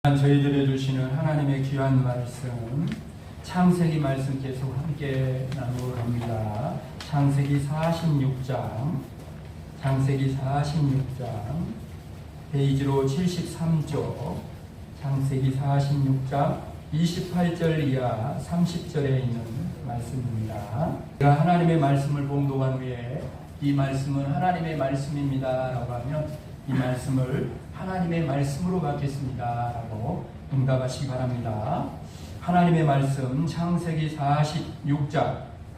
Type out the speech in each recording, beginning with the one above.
저희들에 주시는 하나님의 귀한 말씀, 창세기 말씀 계속 함께 나누어 갑니다. 창세기 46장, 페이지로 73쪽, 창세기 46장 28절 이하 30절에 있는 말씀입니다. 제가 하나님의 말씀을 봉독한 후에 이 말씀은 하나님의 말씀입니다 라고 하면 이 말씀을 하나님의 말씀으로 받겠습니다 라고 응답하시기 바랍니다. 하나님의 말씀 창세기 46장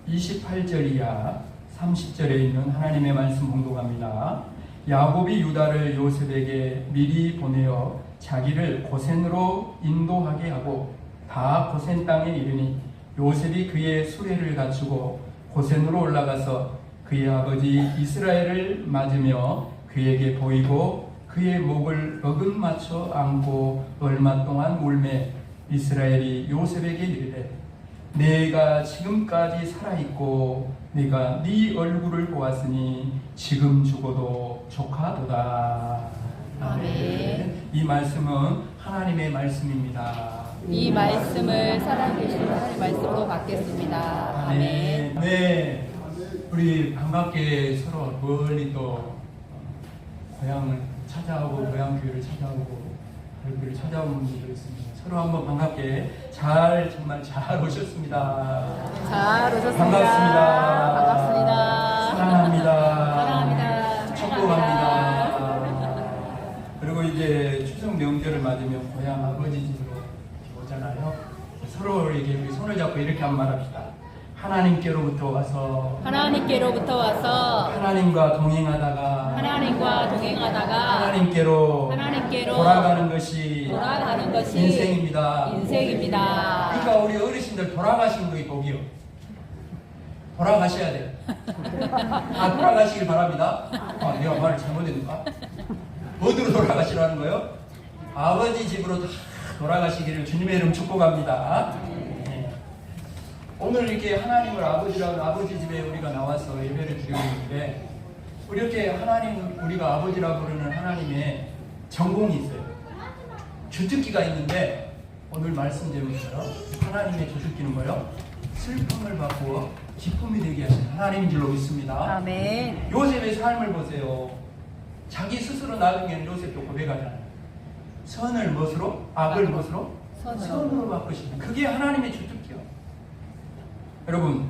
28절 이하 30절에 있는 하나님의 말씀 봉독합니다. 야곱이 유다를 요셉에게 미리 보내어 자기를 고센으로 인도하게 하고 다 고센 땅에 이르니 요셉이 그의 수레를 갖추고 고센으로 올라가서 그의 아버지 이스라엘을 맞으며 그에게 보이고 그의 목을 어긋맞춰 안고 얼마 동안 울매 이스라엘이 요셉에게 이르되 내가 지금까지 살아있고 내가 네 얼굴을 보았으니 지금 죽어도 족하도다. 아멘. 이 말씀은 하나님의 말씀입니다. 이 말씀을 살아계신 하나님의 말씀으로 받겠습니다. 아멘. 네, 우리 반갑게 서로 멀리 또 고향을 찾아오고 고향 교회를 찾아오고 교회를 찾아오는 분들도 있습니다. 서로 한번 반갑게 정말 잘 오셨습니다. 잘 오셨습니다. 반갑습니다. 반갑습니다. 사랑합니다. 축복합니다. 그리고 이제 추석 명절을 맞으면 고향 아버지 집으로 오잖아요. 서로 이렇게 우리 손을 잡고 이렇게 한번 말합시다. 하나님께로부터 와서 하나님과 동행하다가 하나님께로 돌아가는 것이 인생입니다. 그러니까 우리 어르신들 돌아가신 거이 복이요. 돌아가셔야 돼요. 돌아가시길 바랍니다. 내가 말을 잘못했는가? 어디로 돌아가시라는 거예요? 아버지 집으로 다 돌아가시기를 주님의 이름 축복합니다. 오늘 이렇게 하나님을 아버지라고 아버지 집에 우리가 나와서 예배를 드리고 있는데 이렇게 우리가 아버지라고 부르는 하나님의 전공이 있어요. 주특기가 있는데 오늘 말씀 제목처럼 하나님의 주특기는 뭐예요? 슬픔을 바꾸어 기쁨이 되게 하시는 하나님인 줄로 믿습니다. 아멘. 요셉의 삶을 보세요. 자기 스스로 나중에는 요셉도 고백하잖아요. 선을 무엇으로? 악을 무엇으로? 선으로 바꾸시는. 그게 하나님의 주특기요. 여러분,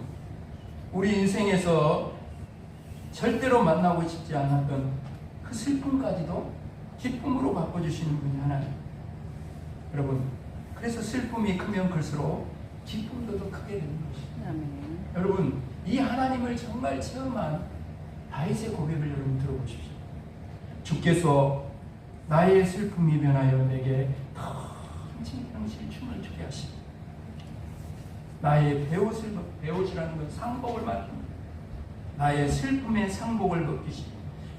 우리 인생에서 절대로 만나고 싶지 않았던 그 슬픔까지도 기쁨으로 바꿔주시는 분이 하나님. 여러분, 그래서 슬픔이 크면 클수록 기쁨도 더 크게 되는 것입니다. 여러분, 이 하나님을 정말 체험한 다윗의 고백을 여러분 들어보십시오. 주께서 나의 슬픔이 변하여 내게 평생 춤을 추게 하시고 나의 배옷이라는 건 상복을 말합니다. 나의 슬픔의 상복을 벗기시고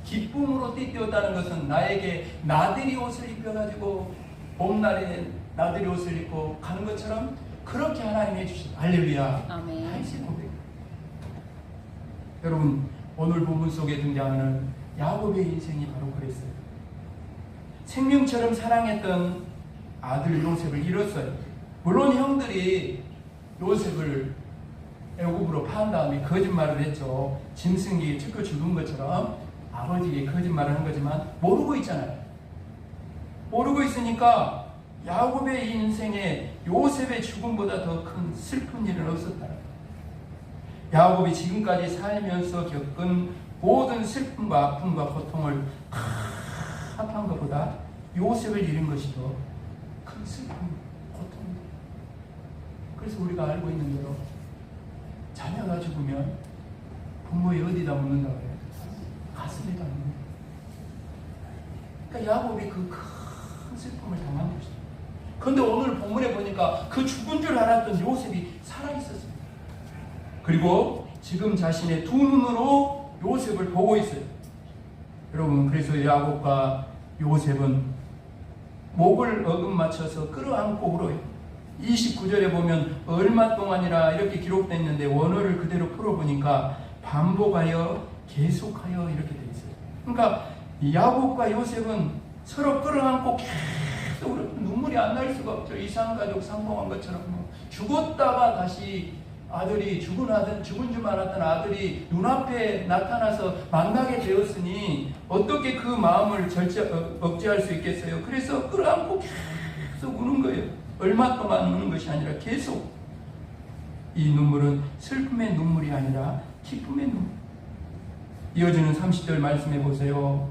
기쁨으로 띠띠었다는 것은 나에게 나들이 옷을 입혀가지고 봄날에 나들이 옷을 입고 가는 것처럼 그렇게 하나님이 해주시다. 할렐루야. 아멘. 다윗의 고백. 여러분, 오늘 본문 속에 등장하는 야곱의 인생이 바로 그랬어요. 생명처럼 사랑했던 아들 요셉을 잃었어요. 물론 형들이 요셉을 애굽으로 파한 다음에 거짓말을 했죠. 짐승에게 쫓겨 죽은 것처럼 아버지에게 거짓말을 한 거지만 모르고 있잖아요. 모르고 있으니까 야곱의 인생에 요셉의 죽음보다 더 큰 슬픈 일은 없었다. 야곱이 지금까지 살면서 겪은 모든 슬픔과 아픔과 고통을 다 합한 것보다 요셉을 잃은 것이 더 큰 슬픔, 고통입니다. 그래서 우리가 알고 있는 대로 자녀가 죽으면 부모의 어디다 묻는다고 해요? 가슴에다 묻는다. 그러니까 야곱이 그 큰 슬픔을 당한 것이죠. 그런데 오늘 본문에 보니까 그 죽은 줄 알았던 요셉이 살아있었습니다. 그리고 지금 자신의 두 눈으로 요셉을 보고 있어요. 여러분, 그래서 야곱과 요셉은 목을 어긋맞춰서 끌어안고 울어요. 29절에 보면 얼마 동안이라 이렇게 기록되어 있는데 원어를 그대로 풀어보니까 반복하여 계속하여 이렇게 되어 있어요. 그러니까 야곱과 요셉은 서로 끌어안고 계속 눈물이 안 날 수가 없죠. 이산가족 상봉한 것처럼 죽었다가 다시 아들이 죽은 줄 알았던 아들이 눈앞에 나타나서 만나게 되었으니 어떻게 그 마음을 억제할 수 있겠어요? 그래서 끌어안고 계속 우는 거예요. 얼마 동안 우는 것이 아니라 계속. 이 눈물은 슬픔의 눈물이 아니라 기쁨의 눈물. 이어지는 30절 말씀해 보세요.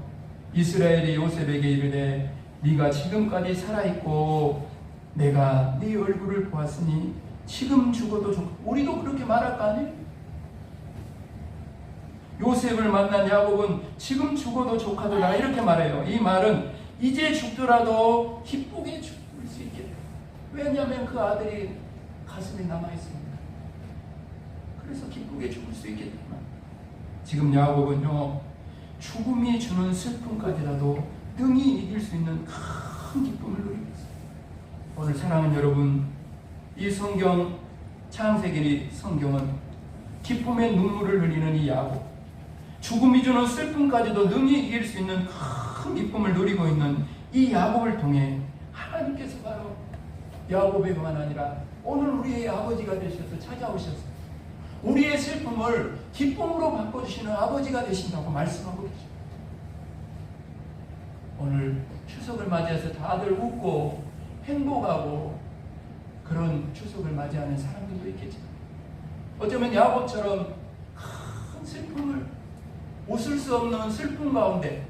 이스라엘이 요셉에게 이르되 네가 지금까지 살아있고 내가 네 얼굴을 보았으니 지금 죽어도 좋고. 우리도 그렇게 말할 거 아니에요? 요셉을 만난 야곱은 지금 죽어도 좋카도다 이렇게 말해요. 이 말은 이제 죽더라도 기쁘게 죽을 수 있겠다. 왜냐하면 그 아들이 가슴에 남아있습니다. 그래서 기쁘게 죽을 수 있겠지만 지금 야곱은요, 죽음이 주는 슬픔까지라도 능히 이길 수 있는 큰 기쁨을 누리고 있어요. 오늘 사랑하는 여러분, 이 성경, 창세기 성경은 기쁨의 눈물을 흘리는 이 야곱, 죽음이 주는 슬픔까지도 능히 이길 수 있는 큰 기쁨을 누리고 있는 이 야곱을 통해 하나님께서 바로 야곱에만 아니라 오늘 우리의 아버지가 되셔서 찾아오셨어요. 우리의 슬픔을 기쁨으로 바꿔주시는 아버지가 되신다고 말씀하고 계십니다. 오늘 추석을 맞이해서 다들 웃고 행복하고 그런 추석을 맞이하는 사람들도 있겠지만 어쩌면 야곱처럼 큰 슬픔을, 웃을 수 없는 슬픔 가운데,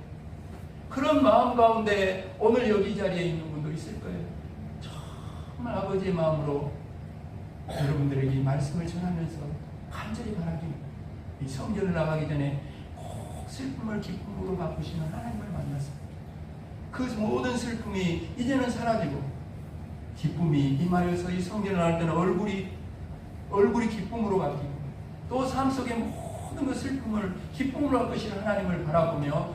그런 마음 가운데 오늘 여기 자리에 있는 분도 있을 거예요. 정말 아버지의 마음으로 여러분들에게 이 말씀을 전하면서 간절히 바라기, 이 성전을 나가기 전에 꼭 슬픔을 기쁨으로 바꾸시는 하나님을 만났습니다. 그 모든 슬픔이 이제는 사라지고 기쁨이 임하여서 이 성전을 나갈 때는 얼굴이 기쁨으로 바뀌고 또 삶 속의 모든 그 슬픔을 기쁨으로 바꾸시는 하나님을 바라보며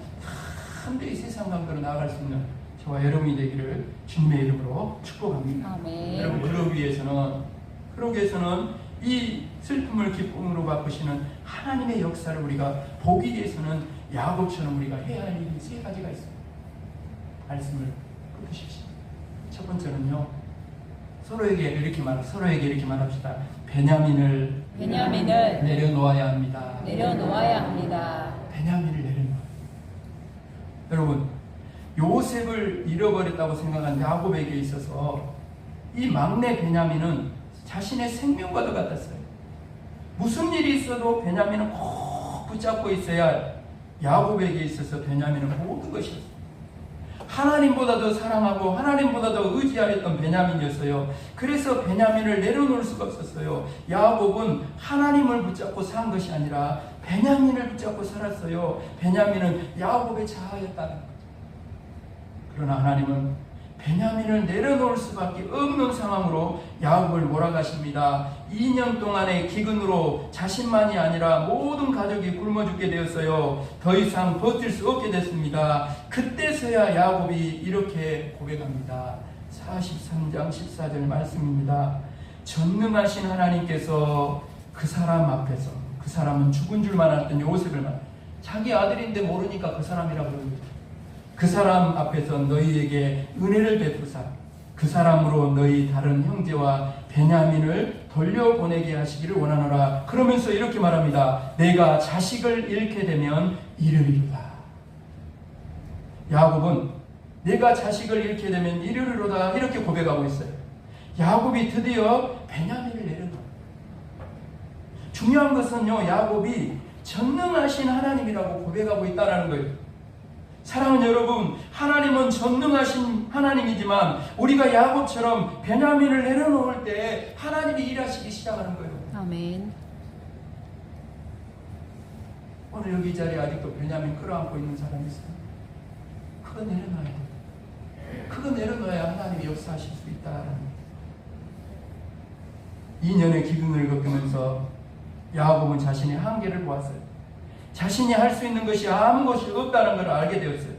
담대히 세상 가운데로 나아갈 수 있는 저와 여러분이 되기를 주님의 이름으로 축복합니다. 아멘. 여러분, 그러기 위해서는 이 슬픔을 기쁨으로 바꾸시는 하나님의 역사를 우리가 보기 위해서는 야곱처럼 우리가 해야 할 일이 세 가지가 있습니다. 말씀을 끊으십시오. 첫 번째는요, 서로에게 이렇게 말합시다. 베냐민을 내려놓아야 합니다. 베냐민을 내려놓아야. 여러분, 요셉을 잃어버렸다고 생각한 야곱에게 있어서 이 막내 베냐민은 자신의 생명과도 같았어요. 무슨 일이 있어도 베냐민은 꼭 붙잡고 있어야 야곱에게 있어서 베냐민은 모든 것이었어요. 하나님보다 더 사랑하고 하나님보다 더 의지하였던 베냐민이었어요. 그래서 베냐민을 내려놓을 수가 없었어요. 야곱은 하나님을 붙잡고 산 것이 아니라 베냐민을 붙잡고 살았어요. 베냐민은 야곱의 자아였다는 거죠. 그러나 하나님은 베냐민을 내려놓을 수밖에 없는 상황으로 야곱을 몰아가십니다. 2년 동안의 기근으로 자신만이 아니라 모든 가족이 굶어 죽게 되었어요. 더 이상 버틸 수 없게 됐습니다. 그때서야 야곱이 이렇게 고백합니다. 43장 14절 말씀입니다. 전능하신 하나님께서 그 사람 앞에서, 그 사람은 죽은 줄만 알았던 요셉을 자기 아들인데 모르니까 그 사람이라고 그러는 거죠. 그 사람 앞에서 너희에게 은혜를 베푸사 그 사람으로 너희 다른 형제와 베냐민을 돌려보내게 하시기를 원하노라. 그러면서 이렇게 말합니다. 내가 자식을 잃게 되면 이르리로다. 야곱은 내가 자식을 잃게 되면 이르리로다 이렇게 고백하고 있어요. 야곱이 드디어 베냐민을 내려놓아요. 중요한 것은요, 야곱이 전능하신 하나님이라고 고백하고 있다는 거예요. 사랑하는 여러분, 하나님은 전능하신 하나님이지만 우리가 야곱처럼 베냐민을 내려놓을 때 하나님이 일하시기 시작하는 거예요. 아멘. 오늘 여기 이 자리에 아직도 베냐민 끌어안고 있는 사람이 있어요. 그거 내려놔야 돼요. 그거 내려놔야 하나님이 역사하실 수 있다라는 거예요. 2년의 기근을 겪으면서 야곱은 자신의 한계를 보았어요. 자신이 할 수 있는 것이 아무것이 없다는 걸 알게 되었어요.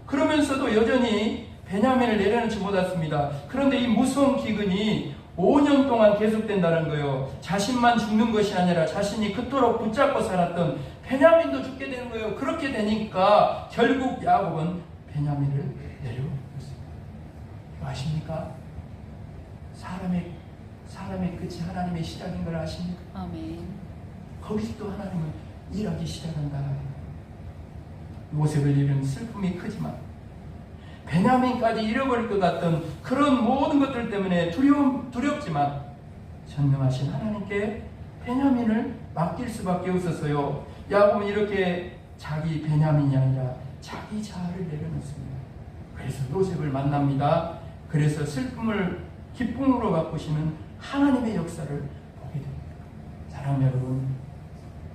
그러면서도 여전히 베냐민을 내려놓지 못했습니다. 그런데 이 무서운 기근이 5년 동안 계속된다는 거예요. 자신만 죽는 것이 아니라 자신이 그토록 붙잡고 살았던 베냐민도 죽게 되는 거예요. 그렇게 되니까 결국 야곱은 베냐민을 내려놓습니다. 아십니까? 사람의 끝이 하나님의 시작인 걸 아십니까? 아멘. 거기서 또 하나님은 일하기 시작한다. 요셉을 잃은 슬픔이 크지만 베냐민까지 잃어버릴 것 같던 그런 모든 것들 때문에 두렵지만 전능하신 하나님께 베냐민을 맡길 수밖에 없었어요. 야곱은 이렇게 자기 베냐민이 아니라 자기 자아를 내려놓습니다. 그래서 요셉을 만납니다. 그래서 슬픔을 기쁨으로 바꾸시는 하나님의 역사를 보게 됩니다. 사랑하는 여러분,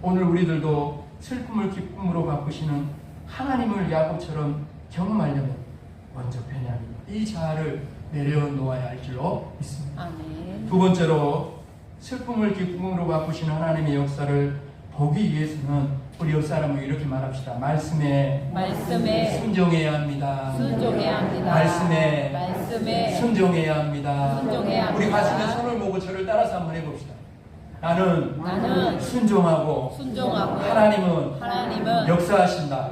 오늘 우리들도 슬픔을 기쁨으로 바꾸시는 하나님을 야곱처럼 경험하려면 먼저 베냐민 이 자아를 내려놓아야 할 줄로 믿습니다. 아멘. 두 번째로 슬픔을 기쁨으로 바꾸시는 하나님의 역사를 보기 위해서는 우리 옆 사람을 이렇게 말합시다. 말씀에 순종해야 합니다. 순종해야 합니다. 말씀에 순종해야 합니다. 순종해야 합니다. 우리 가슴에 손을 모고 저를 따라서 한번 해봅시다. 나는 순종하고 하나님은 역사하신다.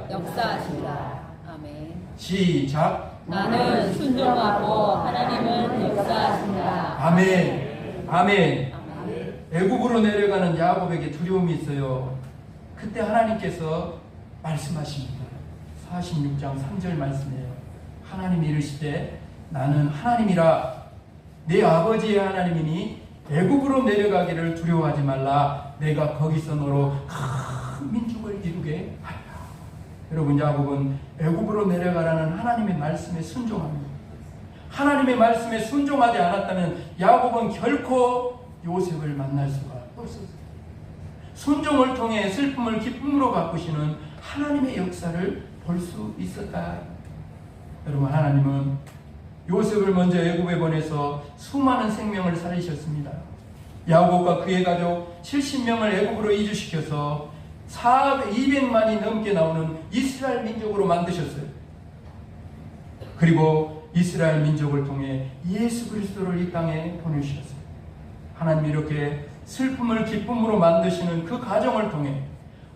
아멘. 시작. 나는 순종하고 하나님은 역사하신다. 아멘. 애굽으로 내려가는 야곱에게 두려움이 있어요. 그때 하나님께서 말씀하십니다. 46장 3절 말씀이에요. 하나님이 이르시되 나는 하나님이라 내 아버지의 하나님이니 애굽으로 내려가기를 두려워하지 말라. 내가 거기서 너로 큰 민족을 이루게 하리라. 여러분, 야곱은 애굽으로 내려가라는 하나님의 말씀에 순종합니다. 하나님의 말씀에 순종하지 않았다면 야곱은 결코 요셉을 만날 수가 없었어요. 순종을 통해 슬픔을 기쁨으로 바꾸시는 하나님의 역사를 볼 수 있었다. 여러분, 하나님은 요셉을 먼저 애굽에 보내서 수많은 생명을 살리셨습니다. 야곱과 그의 가족 70명을 애굽으로 이주시켜서 200만이 넘게 나오는 이스라엘 민족으로 만드셨어요. 그리고 이스라엘 민족을 통해 예수 그리스도를 이 땅에 보내주셨어요. 하나님이 이렇게 슬픔을 기쁨으로 만드시는 그 과정을 통해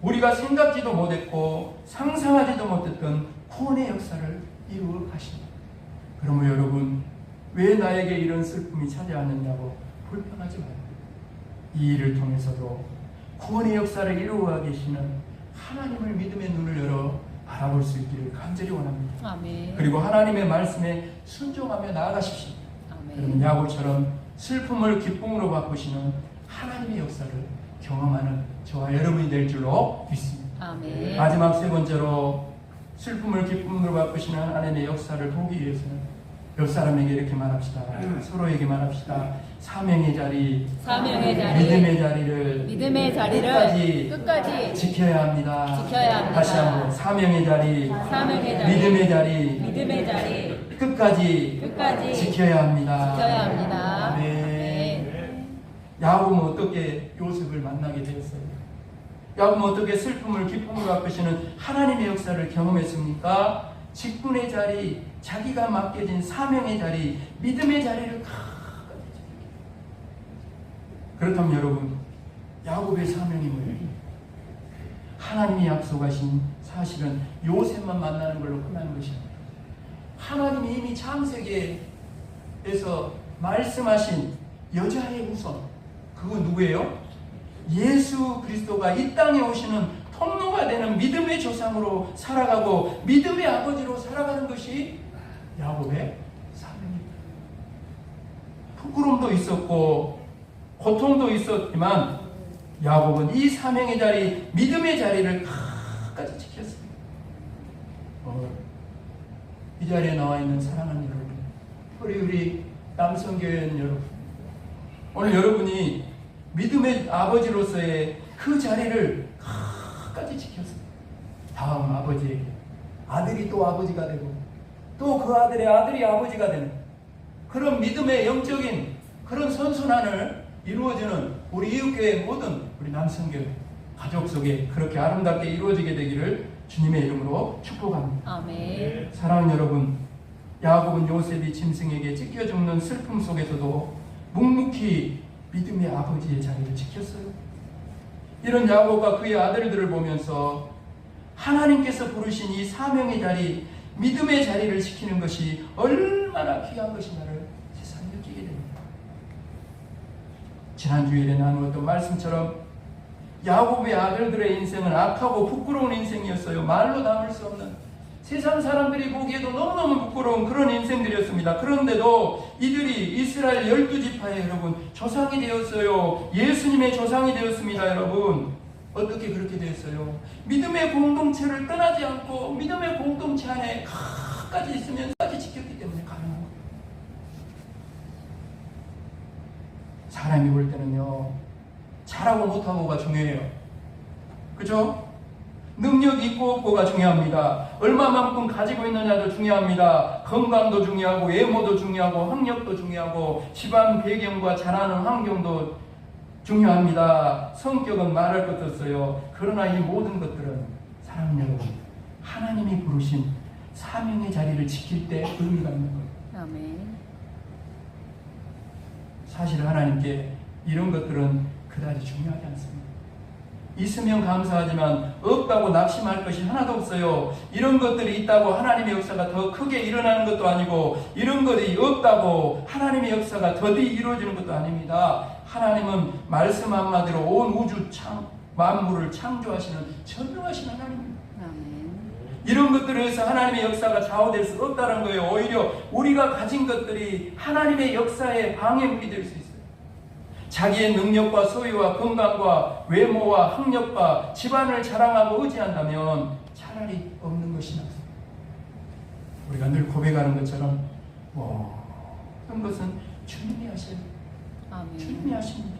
우리가 생각지도 못했고 상상하지도 못했던 구원의 역사를 이루어 가십니다. 그러면 여러분, 왜 나에게 이런 슬픔이 찾아왔느냐고 불평하지 말아요. 이 일을 통해서도 구원의 역사를 이루어 계시는 하나님을 믿음의 눈을 열어 바라볼 수 있기를 간절히 원합니다. 아멘. 그리고 하나님의 말씀에 순종하며 나아가십시오. 여러분, 야곱처럼 슬픔을 기쁨으로 바꾸시는 하나님의 역사를 경험하는 저와 여러분이 될 줄로 믿습니다. 아멘. 마지막 세 번째로 슬픔을 기쁨으로 바꾸시는 하나님의 역사를 보기 위해서는 옆 사람에게 이렇게 말합시다. 서로에게 말합시다. 사명의 자리, 믿음의 자리를 끝까지 지켜야 합니다. 다시 한번 사명의 자리, 믿음의 자리 끝까지 지켜야 합니다. 아멘. 야곱은 어떻게 요셉을 만나게 되었어요? 야곱은 어떻게 슬픔을 기쁨으로 바꾸시는 하나님의 역사를 경험했습니까? 직분의 자리, 자기가 맡겨진 사명의 자리, 믿음의 자리를 끝까지 지켰어요. 그렇다면 여러분, 야곱의 사명이 뭐예요? 하나님이 약속하신 사실은 요셉만 만나는 걸로 끝나는 것입니다. 하나님이 이미 창세기에서 말씀하신 여자의 후손, 그건 누구예요? 예수 그리스도가 이 땅에 오시는 통로가 되는 믿음의 조상으로 살아가고 믿음의 아버지로 살아가는 것이 야곱의 사명입니다. 부끄러움도 있었고 고통도 있었지만 야곱은 이 사명의 자리, 믿음의 자리를 끝까지 지켰습니다. 이 자리에 나와 있는 사랑하는 여러분, 우리 남성교회 여러분, 오늘 여러분이 믿음의 아버지로서의 그 자리를 끝까지 지켰습니다. 다음 아버지에게 아들이 또 아버지가 되고 또 그 아들의 아들이 아버지가 되는 그런 믿음의 영적인 그런 선순환을 이루어주는 우리 이웃교회 모든 우리 남성교회 가족 속에 그렇게 아름답게 이루어지게 되기를 주님의 이름으로 축복합니다. 아멘. 사랑하는 여러분, 야곱은 요셉이 짐승에게 찢겨 죽는 슬픔 속에서도 묵묵히 믿음의 아버지의 자리를 지켰어요. 이런 야곱과 그의 아들들을 보면서 하나님께서 부르신 이 사명의 자리, 믿음의 자리를 지키는 것이 얼마나 귀한 것인가를 세상에 느끼게 됩니다. 지난 주일에 나누었던 말씀처럼 야곱의 아들들의 인생은 악하고 부끄러운 인생이었어요. 말로 담을 수 없는, 세상 사람들이 보기에도 너무너무 부끄러운 그런 인생들이었습니다. 그런데도 이들이 이스라엘 12지파의 여러분 조상이 되었어요. 예수님의 조상이 되었습니다. 여러분 어떻게 그렇게 되었어요? 믿음의 공동체를 떠나지 않고 믿음의 공동체 안에 끝까지 있으면 끝까지 지켰기 때문에 가능한 거예요. 사람이 볼 때는요, 잘하고 못하고가 중요해요. 그죠? 능력 있고 없고가 중요합니다. 얼마만큼 가지고 있느냐도 중요합니다. 건강도 중요하고 외모도 중요하고 학력도 중요하고 집안 배경과 자라는 환경도 중요합니다. 성격은 말할 것도 없어요. 그러나 이 모든 것들은 사랑하는 여러분, 하나님이 부르신 사명의 자리를 지킬 때 의미가 있는 거예요. 아멘. 사실 하나님께 이런 것들은 그다지 중요하지 않습니다. 있으면 감사하지만 없다고 낙심할 것이 하나도 없어요. 이런 것들이 있다고 하나님의 역사가 더 크게 일어나는 것도 아니고, 이런 것이 없다고 하나님의 역사가 더디 이루어지는 것도 아닙니다. 하나님은 말씀 한마디로 온 우주 만물을 창조하시는 전능하신 하나님입니다. 아멘. 이런 것들에 의해서 하나님의 역사가 좌우될 수 없다는 거예요. 오히려 우리가 가진 것들이 하나님의 역사의 방해물이 될 수 있어요. 자기의 능력과 소유와 건강과 외모와 학력과 집안을 자랑하고 의지한다면 차라리 없는 것이 낫습니다. 우리가 늘 고백하는 것처럼 모든 것은 주님이 하셔요. 아멘. 주님이 하십니다.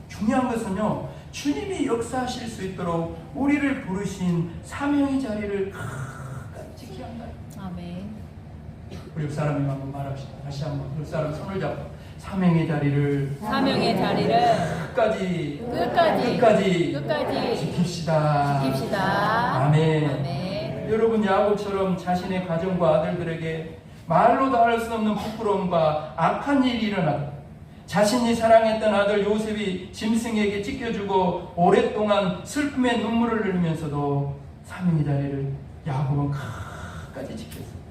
중요한 것은요, 주님이 역사하실 수 있도록 우리를 부르신 사명의 자리를 끝까지 지켜야 한다. 아멘. 우리 옆 사람이 한번 말합시다. 다시 한번 옆 사람 손을 잡고 사명의 자리를 끝까지 지킵시다. 아멘. 아멘. 여러분, 야곱처럼 자신의 가정과 아들들에게 말로 다 할 수 없는 부끄러움과 악한 일이 일어나고, 자신이 사랑했던 아들 요셉이 짐승에게 찢겨주고 오랫동안 슬픔의 눈물을 흘리면서도 사명의 자리를 야곱은 끝까지 지켰어요.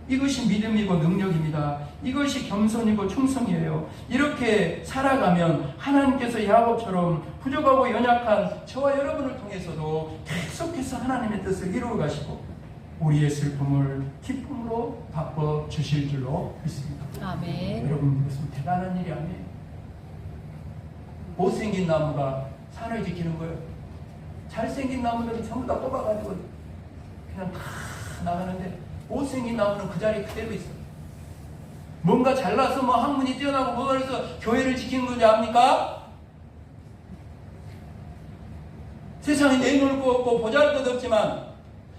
이것이 믿음이고 능력입니다. 이것이 겸손이고 충성이에요. 이렇게 살아가면 하나님께서 야곱처럼 부족하고 연약한 저와 여러분을 통해서도 계속해서 하나님의 뜻을 이루어 가시고 우리의 슬픔을 기쁨으로 바꿔 주실 줄로 믿습니다. 아멘. 여러분, 이것은 대단한 일이 아니에요. 못생긴 나무가 산을 지키는 거예요. 잘생긴 나무들은 전부 다 뽑아가지고 그냥 다 나가는데, 못생긴 나무는 그 자리에 그대로 있어요. 뭔가 잘나서 학문이 뛰어나고 뭐가 해서 교회를 지키는 건지 압니까? 세상에 내놓을 거 없고 보잘것 없지만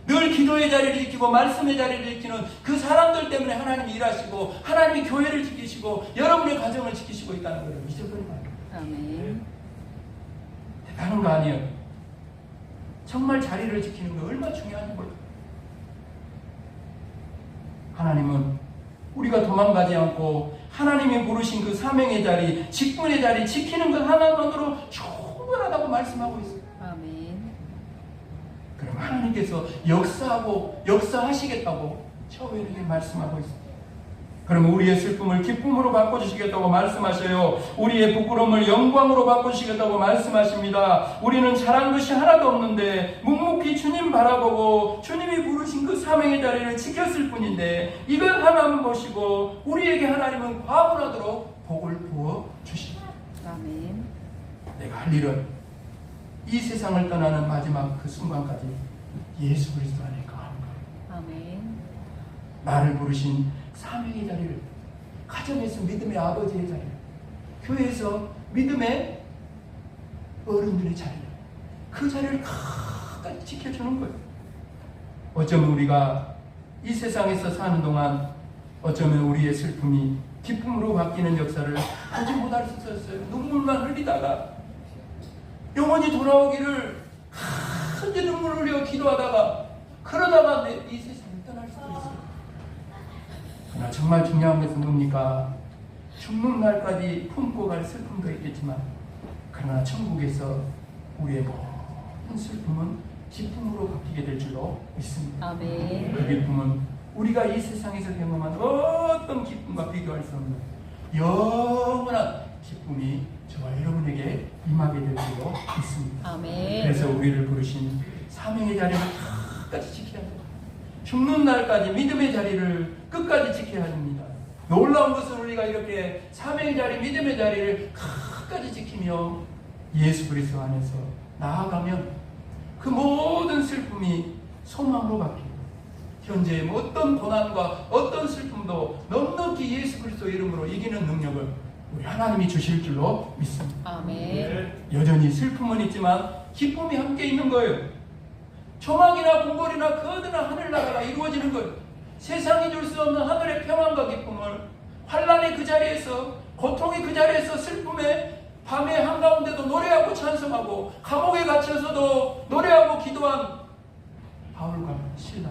늘 기도의 자리를 지키고 말씀의 자리를 지키는 그 사람들 때문에 하나님이 일하시고 하나님이 교회를 지키시고 여러분의 가정을 지키시고 있다는 걸 잊어버리면 안 돼요. 아멘. 대단한 거 아니에요. 정말 자리를 지키는 거 얼마나 중요한지 몰라요. 하나님은 우리가 도망가지 않고 하나님이 부르신 그 사명의 자리, 직분의 자리 지키는 것 하나만으로 충분하다고 말씀하고 있어요. 아멘. 그럼 하나님께서 역사하시겠다고 저에게 말씀하고 있어요. 그럼 우리의 슬픔을 기쁨으로 바꿔주시겠다고 말씀하셔요. 우리의 부끄러움을 영광으로 바꿔주시겠다고 말씀하십니다. 우리는 잘한 것이 하나도 없는데 묵묵히 주님 바라보고 주님이 부르신 그 사명의 자리를 지켰을 뿐인데, 이걸 하나만 보시고 우리에게 하나님은 과분하도록 복을 부어 주십니다. 아멘. 내가 할 일은 이 세상을 떠나는 마지막 그 순간까지 예수 그리스도 안에 거하는 거예요. 아멘. 나를 부르신 사명의 자리를, 가정에서 믿음의 아버지의 자리를, 교회에서 믿음의 어른들의 자리를, 그 자리를 끝까지 지켜주는 거예요. 어쩌면 우리가 이 세상에서 사는 동안 어쩌면 우리의 슬픔이 기쁨으로 바뀌는 역사를 보지 못할 수 있었어요. 눈물만 흘리다가 영원히 돌아오기를 큰데 눈물 흘려 기도하다가 그러다가 이 세상을 떠날 수도 있어요. 그러나 정말 중요한 것은 뭡니까? 죽는 날까지 품고 갈 슬픔도 있겠지만, 그러나 천국에서 우리의 모든 슬픔은 기쁨으로 바뀌게 될 줄로 믿습니다. 아멘. 그 기쁨은 우리가 이 세상에서 경험한 어떤 기쁨과 비교할 수 없는 영원한 기쁨이 저와 여러분에게 임하게 될 줄로 믿습니다. 아멘. 그래서 우리를 부르신 사명의 자리를 끝까지 지켜야 돼요. 죽는 날까지 믿음의 자리를 끝까지 지켜야 합니다. 놀라운 것은 우리가 이렇게 사명의 자리, 믿음의 자리를 끝까지 지키며 예수 그리스도 안에서 나아가면 그 모든 슬픔이 소망으로 바뀌고 현재의 어떤 고난과 어떤 슬픔도 넉넉히 예수 그리스도 이름으로 이기는 능력을 우리 하나님이 주실 줄로 믿습니다. 아멘. 여전히 슬픔은 있지만 기쁨이 함께 있는 거예요. 조망이나 궁궐이나 거대한 하늘나라가 이루어지는 거예요. 세상이 줄 수 없는 하늘의 평안과 기쁨을 환란의 그 자리에서, 고통의 그 자리에서, 슬픔의 밤의 한가운데도 노래하고 찬송하고 감옥에 갇혀서도 노래하고 기도한 바울과 실라,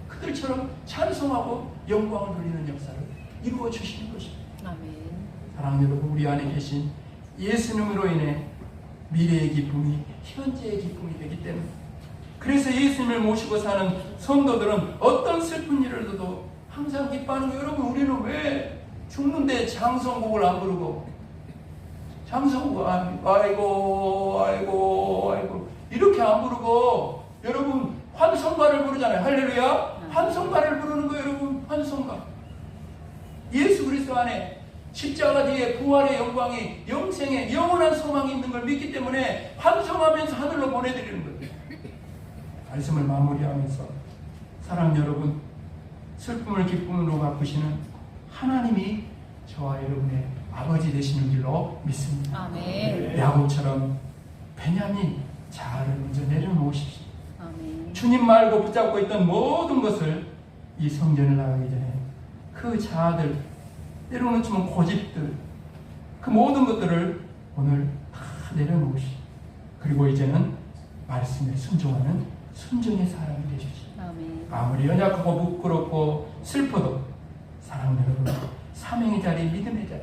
그들처럼 찬송하고 영광을 돌리는 역사를 이루어 주시는 것입니다. 아멘. 사랑하는 여러분, 우리 안에 계신 예수님으로 인해 미래의 기쁨이 현재의 기쁨이 되기 때문에, 그래서 예수님을 모시고 사는 성도들은 어떤 슬픈 일을도 항상 기뻐하는 거예요. 여러분, 우리는 왜 죽는데 장성곡을 안 부르고, 장성곡 아이고 아이고 아이고 이렇게 안 부르고, 여러분 환송가를 부르잖아요. 할렐루야. 환송가를 부르는 거예요. 여러분, 환송가. 예수 그리스도 안에 십자가 뒤에 부활의 영광이, 영생의 영원한 소망이 있는 걸 믿기 때문에 환송하면서 하늘로 보내드리는 거예요. 말씀을 마무리하면서, 사랑 여러분, 슬픔을 기쁨으로 바꾸시는 하나님이 저와 여러분의 아버지 되시는 줄로 믿습니다. 아멘. 야곱처럼 베냐민 자아를 먼저 내려놓으십시오. 아멘. 주님 말고 붙잡고 있던 모든 것을 이 성전을 나가기 전에 그 자아들, 때로는 좀 고집들, 그 모든 것들을 오늘 다 내려놓으시오. 그리고 이제는 말씀에 순종하는 순종의 사람이 되십시오. 아멘. 아무리 연약하고 부끄럽고 슬퍼도, 사랑하는 여러분, 사명의 자리, 믿음의 자리,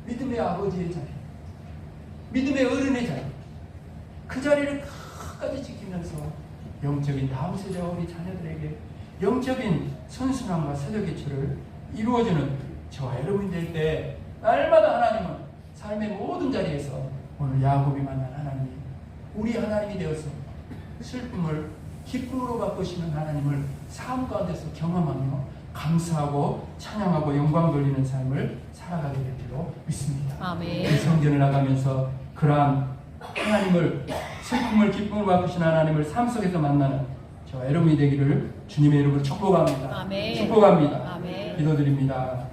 믿음의 아버지의 자리, 믿음의 어른의 자리, 그 자리를 끝까지 지키면서 영적인 다음 세대와 우리 자녀들에게 영적인 선순환과 세대개체를 이루어주는 저와 여러분이 될 때, 날마다 하나님은 삶의 모든 자리에서 오늘 야곱이 만난 하나님이 우리 하나님이 되어서 슬픔을 기쁨으로 바꾸시는 하나님을 삶 가운데서 경험하며 감사하고 찬양하고 영광 돌리는 삶을 살아가게 될 줄로 믿습니다. 아멘. 이 성전을 나가면서 그러한 하나님을, 슬픔을 기쁨으로 바꾸시는 하나님을 삶 속에서 만나는 저와 여러분이 되기를 주님의 이름으로 축복합니다. 아멘. 축복합니다. 아멘. 기도드립니다.